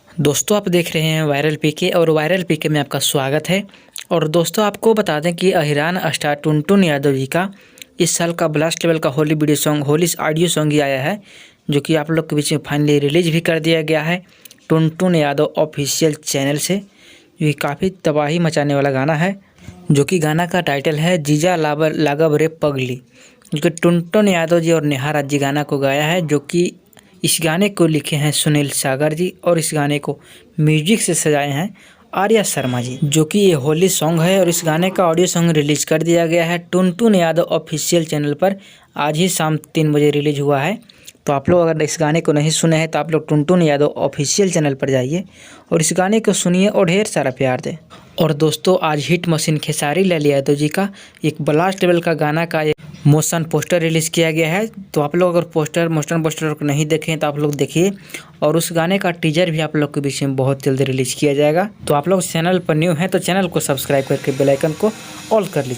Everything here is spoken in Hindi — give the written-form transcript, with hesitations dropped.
दोस्तों आप देख रहे हैं वायरल पीके और वायरल पीके में आपका स्वागत है। और दोस्तों आपको बता दें कि अहिरान स्टार टुनटुन यादव जी का इस साल का ब्लास्ट लेवल का Holi video song Holi audio song ही आया है, जो कि आप लोग के बीच में फाइनली रिलीज भी कर दिया गया है टुनटुन यादव ऑफिशियल चैनल से। ये काफ़ी तबाही मचाने वाला गाना है, जो कि गाना का टाइटल है जीजा लागब रे पगली, जो कि टुनटुन यादव जी और नेहा राज जी गाना को गाया है, जो कि इस गाने को लिखे हैं सुनील सागर जी और इस गाने को म्यूजिक से सजाए हैं आर्या शर्मा जी, जो कि ये होली सॉन्ग है। और इस गाने का ऑडियो सॉन्ग रिलीज कर दिया गया है टुनटुन यादव ऑफिशियल चैनल पर। आज ही शाम 3 बजे रिलीज हुआ है। तो आप लोग अगर इस गाने को नहीं सुने हैं तो आप लोग टुनटुन यादव ऑफिशियल चैनल पर जाइए और इस गाने को सुनिए और ढेर सारा प्यार दें। और दोस्तों आज हिट मशीन खेसारी लाल यादव जी का एक ब्लास्ट लेवल का गाना का मोशन पोस्टर रिलीज़ किया गया है। तो आप लोग अगर मोशन पोस्टर को नहीं देखें तो आप लोग देखिए, और उस गाने का टीजर भी आप लोग के बीच में बहुत जल्दी रिलीज़ किया जाएगा। तो आप लोग चैनल पर न्यू हैं तो चैनल को सब्सक्राइब करके बेल आइकन को ऑल कर लीजिए।